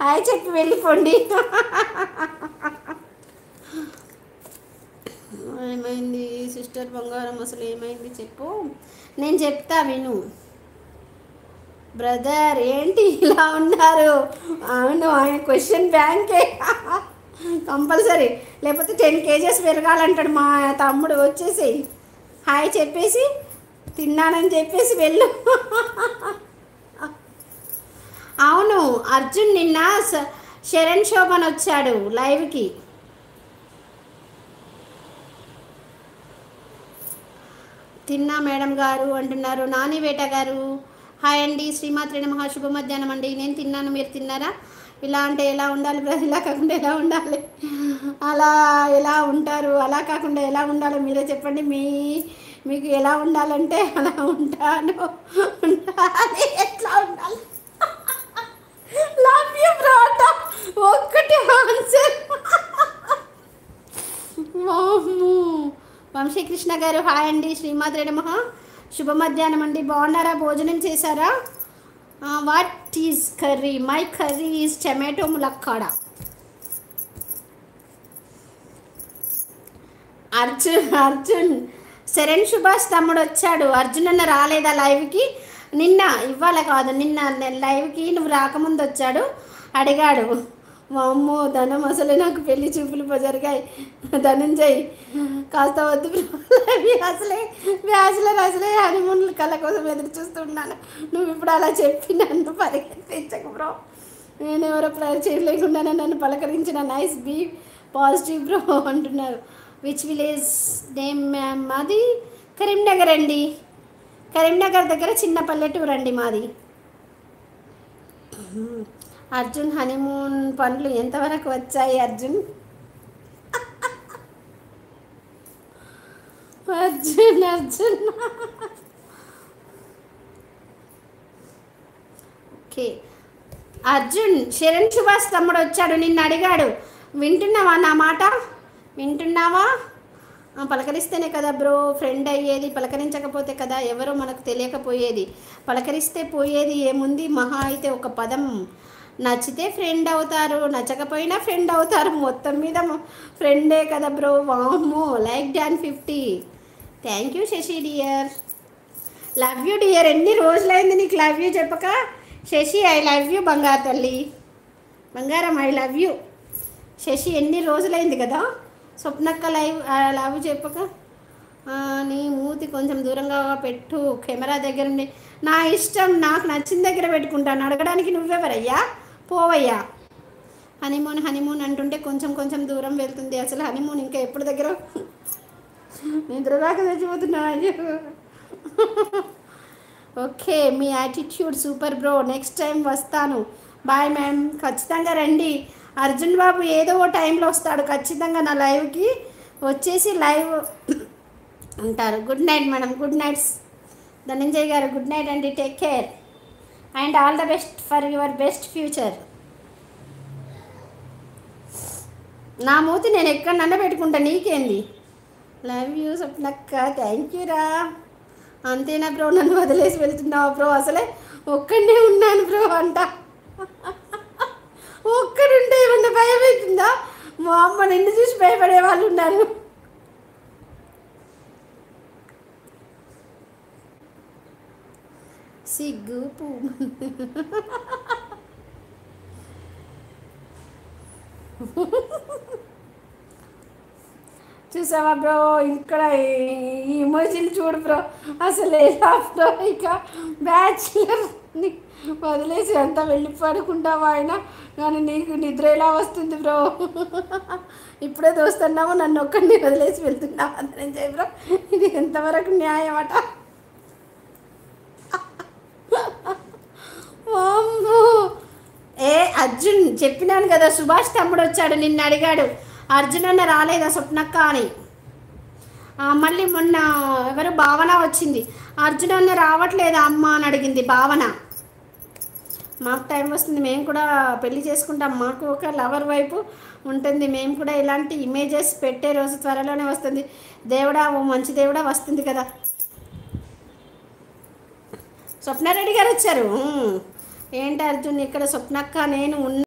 Hi చెప్పి వెళ్ళిపోండి. ఏమైంది సిస్టర్ బంగారం, అసలు ఏమైంది చెప్పు, నేను చెప్తా విను. బ్రదర్ ఏంటి ఇలా ఉన్నారు? అవును, ఆయన క్వశ్చన్ బ్యాంకే కంపల్సరీ, లేకపోతే 10 kgs పెరగాలంటాడు మా తమ్ముడు. వచ్చేసి హాయ్ చెప్పేసి తిన్నానని చెప్పేసి వెళ్ళు. అవును, అర్జున్ నిన్న శరణ్ శోభన్ వచ్చాడు లైవ్కి. తిన్నా మేడం గారు అంటున్నారు. నాని వేట గారు హాయ్ అండి. శ్రీమాత్రి నమః, శుభ మధ్యాహ్నం అండి. నేను తిన్నాను, మీరు తిన్నారా? ఇలా అంటే ఎలా ఉండాలి బ్రదర్? ఇలా కాకుండా ఎలా ఉండాలి? అలా ఎలా ఉంటారు? అలా కాకుండా ఎలా ఉండాలో మీరే చెప్పండి. మీకు ఎలా ఉండాలంటే అలా ఉంటాను. ఉండాలి, ఎట్లా ఉండాలి? లవ్ యూ బ్రో, ఒక్కటి ఆన్సర్. వంశీకృష్ణ గారు హాయ్ అండి. శ్రీమాత్రి నమః, శుభ మధ్యాహ్నం అండి. బాగున్నారా? భోజనం చేశారా? What is curry? My curry is tomato ములక్కాడ. అర్జున్ శరణ్ సుభాష్ తమ్ముడు వచ్చాడు. అర్జున్ అన్న రాలేదా లైవ్కి? నిన్న, ఇవాళ కాదు నిన్న లైవ్కి నువ్వు రాకముందు వచ్చాడు. అడిగాడు, అమ్మో ధనం అసలే నాకు పెళ్లి చూపులు జరిగాయి ధనంజయ్ కాస్త వద్దు అసలే బ్యాచులర్, అసలే హనీమూన్ కళ్ళ కోసం ఎదురు చూస్తున్నాను. నువ్వు ఇప్పుడు అలా చెప్పి నన్ను పరిగెత్తించకు బ్రో. నేను ఎవరో పరిచయం లేకుండానే నన్ను పలకరించిన. నైస్ బీ పాజిటివ్ బ్రో అంటున్నారు. Which village name ma'am? మాది కరీంనగర్ అండి. కరీంనగర్ దగ్గర చిన్న పల్లెటూరు అండి మాది. అర్జున్ హనీమూన్ పనులు ఎంతవరకు వచ్చాయి అర్జున్? అర్జున్ ఓకే. అర్జున్ శరణ్ సుభాష్ తమ్ముడు వచ్చాడు, నిన్ను అడిగాడు. వింటున్నావా నా మాట? వింటున్నావా? పలకరిస్తేనే కదా బ్రో ఫ్రెండ్ అయ్యేది, పలకరించకపోతే కదా ఎవరో మనకు తెలియకపోయేది. పలకరిస్తే పోయేది ఏముంది? మహా అయితే ఒక పదం. నచ్చితే ఫ్రెండ్ అవుతారు, నచ్చకపోయినా ఫ్రెండ్ అవుతారు. మొత్తం మీద ఫ్రెండే కదా బ్రో. వామ్మో like don 50. Thank you Sashi dear. Love you dear. ఎన్ని రోజులైంది నీకు లవ్ యూ చెప్పక? శశి ఐ లవ్ యూ బంగారు తల్లి, బంగారం ఐ లవ్ యూ. శశి ఎన్ని రోజులైంది కదా స్వప్నక్క లవ్ చెప్పక. నీ మూతి కొంచెం దూరంగా పెట్టు కెమెరా దగ్గర ఉండి. నా ఇష్టం, నాకు నచ్చిన దగ్గర పెట్టుకుంటాను. అడగడానికి నువ్వెవరయ్యా? పోవయ్యా. హనీమూన్ అంటుంటే కొంచెం దూరం వెళ్తుంది. అసలు హనీమూన్ ఇంకా ఎప్పుడు దగ్గర? నిద్ర దాకా తెచ్చిపోతున్నా. ఓకే, మీ attitude super bro. Next time వస్తాను. Bye ma'am. ఖచ్చితంగా రండి. అర్జున్ బాబు ఏదో ఓ టైంలో వస్తాడు ఖచ్చితంగా నా లైవ్కి. వచ్చేసి లైవ్ ఉంటారు. Good night madam. Good nights Dhananjay గారు. గుడ్ నైట్ అండి. Take care and all the best for your best future. నా మూతి నేను ఎక్కడన్నా పెట్టుకుంటా, నీకేంది? లవ్ యూ స్వప్నక్క. థ్యాంక్ యూ రా. అంతేనా బ్రో? నన్ను వదిలేసి వెళ్తున్నావా బ్రో? అసలే ఒక్కడే ఉన్నాను బ్రో అంట. ఒక్కడుంటే ఏమన్నా భయం అవుతుందా? మా అమ్మ నిన్ను చూసి భయపడే వాళ్ళు ఉన్నారు. సిగ్గు పూ. చూసావా బ్రో? ఇక్కడ ఈ ఇమోజీలు చూడు బ్రో. అసలు ఎలా బ్రో? ఇక బ్యాచులర్ని వదిలేసి అంతా వెళ్ళి పడుకుంటావా ఆయన? కానీ నీకు నిద్ర ఎలా వస్తుంది బ్రో? ఇప్పుడే దోస్తున్నావు, నన్ను ఒక్కడిని వదిలేసి వెళ్తున్నావు అని చెప్పి బ్రో. ఇది ఎంతవరకు న్యాయం అట? అర్జున్ చెప్పినాను కదా, సుభాష్ తమ్ముడు వచ్చాడు, నిన్న అడిగాడు అర్జున్ అన్న రాలేదా స్వప్నక్క అని. మళ్ళీ మొన్న ఎవరు భావన వచ్చింది, అర్జున్ అన్న రావట్లేదా అమ్మ అని అడిగింది భావన. మాకు టైం వస్తుంది, మేము కూడా పెళ్లి చేసుకుంటాం, మాకు ఒక లవర్ వైపు ఉంటుంది, మేము కూడా ఇలాంటి ఇమేజెస్ పెట్టే రోజు త్వరలోనే వస్తుంది. దేవుడా, ఓ మంచి దేవుడా వస్తుంది కదా. స్వప్నారెడ్డి గారు వచ్చారు. ఏంటి అర్జున్ ఇక్కడ? స్వప్నక్క నేను